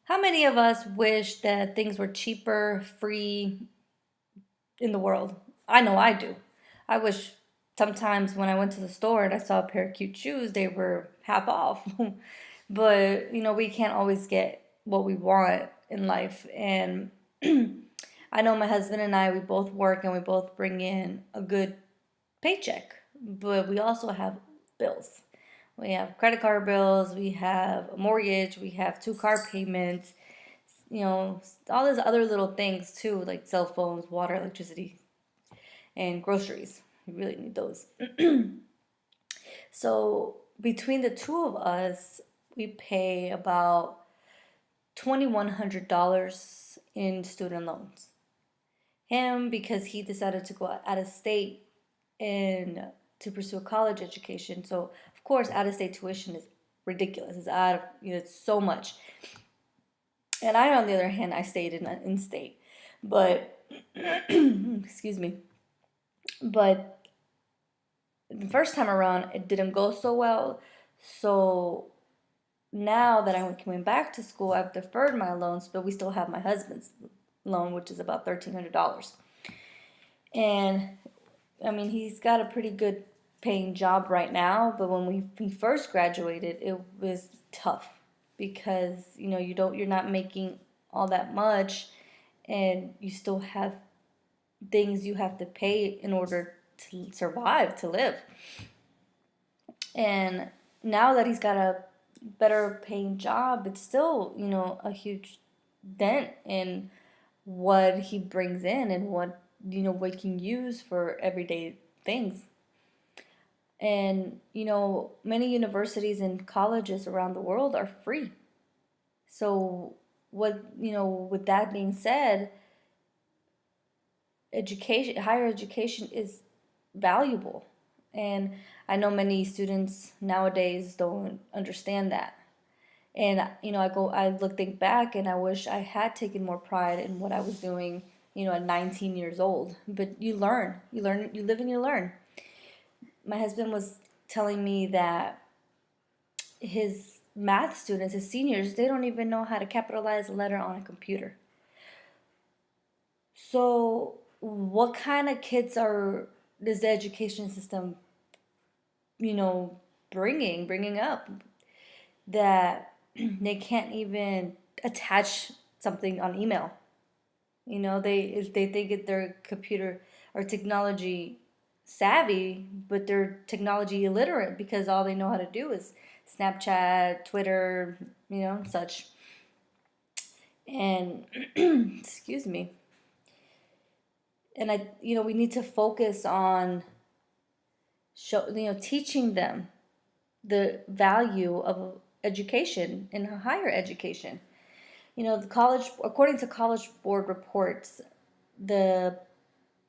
How many of us wish that things were cheaper, free in the world? I know I do. I wish sometimes when I went to the store and I saw a pair of cute shoes, they were half off. But, we can't always get what we want in life. And I know my husband and I, we both work and we both bring in a good paycheck, but we also have bills. We have credit card bills, we have a mortgage, we have two car payments, all these other little things too, like cell phones, water, electricity, and groceries. We really need those. So between the two of us, we pay about $2,100 in student loans. Him, because he decided to go out of state and to pursue a college education. So of course, out of state tuition is ridiculous. It's out of it's so much. And I, on the other hand, I stayed in state, but excuse me. But the first time around, it didn't go so well. So now that I'm coming back to school, I've deferred my loans, but we still have my husband's loan, which is about $1,300. And I mean, he's got a pretty good paying job right now, but when we first graduated, it was tough because you're not making all that much, and you still have things you have to pay in order to survive, to live. And now that he's got a better paying job, it's still a huge dent in what he brings in and what we can use for everyday things. And many universities and colleges around the world are free. So with that being said, higher education is valuable. And I know many students nowadays don't understand that. And think back, and I wish I had taken more pride in what I was doing, at 19 years old. But you learn, you live and you learn. My husband was telling me that his math students, his seniors, they don't even know how to capitalize a letter on a computer. So what kind of kids does the education system, bringing up, that they can't even attach something on email? They think they're computer or technology savvy, but they're technology illiterate because all they know how to do is Snapchat, Twitter, such. And excuse me. And we need to focus on teaching them the value of education and higher education. The college, according to College Board reports, the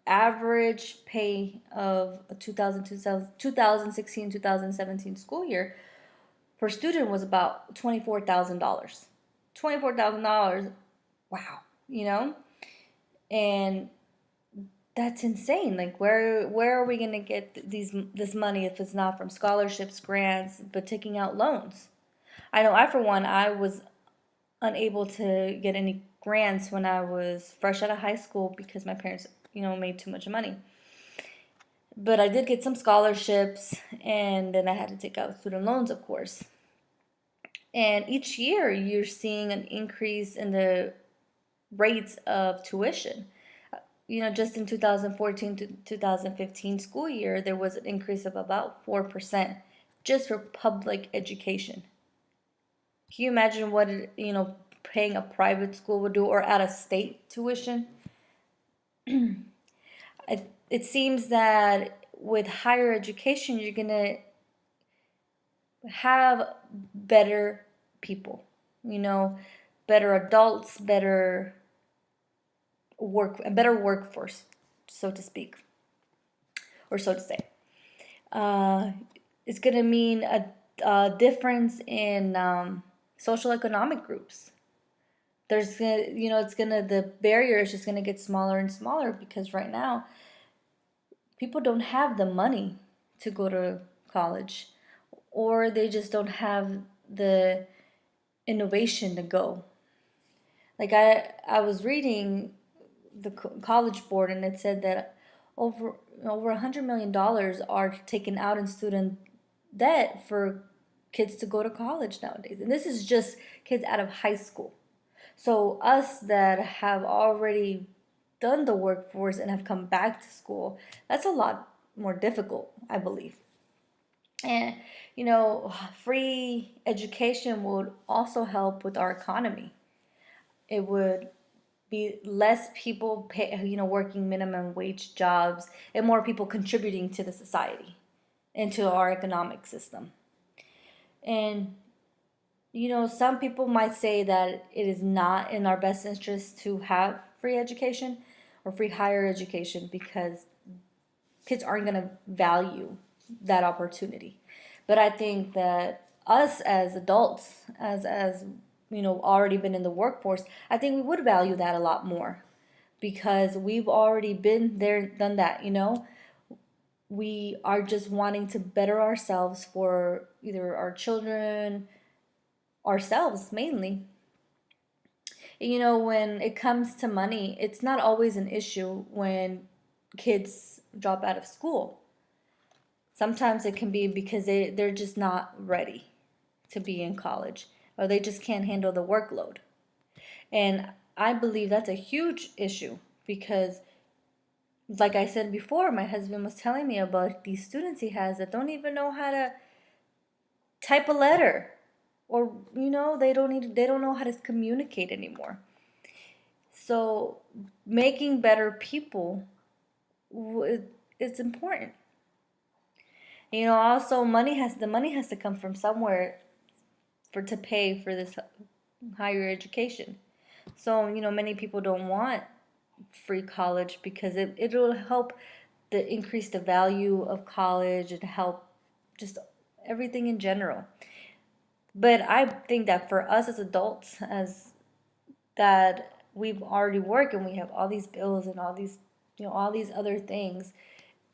average pay of a 2016-2017 school year per student was about $24,000. $24,000, wow, and that's insane. Like, where are we gonna get this money if it's not from scholarships, grants, but taking out loans? I know I, for one, I was unable to get any grants when I was fresh out of high school because my parents, made too much money. But I did get some scholarships, and then I had to take out student loans, of course. And each year you're seeing an increase in the rates of tuition. Just in 2014 to 2015 school year, there was an increase of about 4% just for public education. Can you imagine what paying a private school would do, or out of state tuition? It seems that with higher education, you're gonna have better people, better adults, a better workforce, so to speak, or so to say. It's gonna mean a difference in social economic groups. The barrier is just gonna get smaller and smaller because right now people don't have the money to go to college, or they just don't have the innovation to go. Like I was reading the college board, and it said that over $100 million are taken out in student debt for kids to go to college nowadays, and this is just kids out of high school. So us that have already done the workforce and have come back to school, that's a lot more difficult, I believe. And free education would also help with our economy. It would be less people working minimum wage jobs and more people contributing to the society and to our economic system. And some people might say that it is not in our best interest to have free education or free higher education because kids aren't going to value that opportunity. But I think that us as adults, as already been in the workforce, I think we would value that a lot more because we've already been there, done that. We are just wanting to better ourselves for either our children, ourselves mainly. When it comes to money, it's not always an issue when kids drop out of school. Sometimes it can be because they're just not ready to be in college or they just can't handle the workload. And I believe that's a huge issue because, like I said before, my husband was telling me about these students he has that don't even know how to type a letter, or they don't know how to communicate anymore. So making better people, it's important. Also the money has to come from somewhere to pay for this higher education. So many people don't want free college because it'll help increase the value of college and help just everything in general. But I think that for us as adults, as that we've already worked and we have all these bills and all these other things,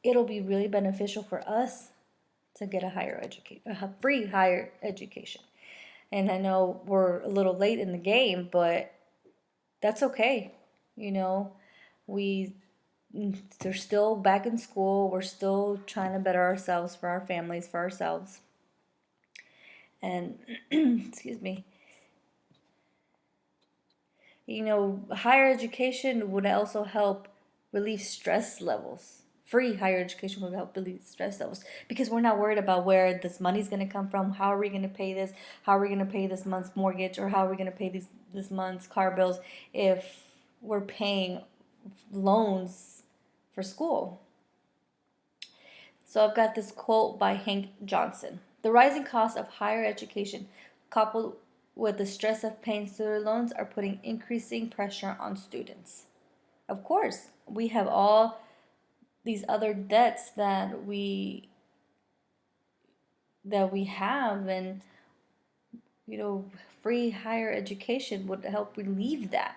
it'll be really beneficial for us to get a free higher education. And I know we're a little late in the game, but that's okay. You know, we they're still back in school. We're still trying to better ourselves for our families, for ourselves. And excuse me. Higher education would also help relieve stress levels. Free higher education would help relieve stress levels because we're not worried about where this money's going to come from. How are we going to pay this? How are we going to pay this month's mortgage? Or how are we going to pay this month's car bills if we're paying loans for school? So I've got this quote by Hank Johnson. The rising cost of higher education, coupled with the stress of paying student loans, are putting increasing pressure on students. Of course, we have all these other debts that we have, and free higher education would help relieve that.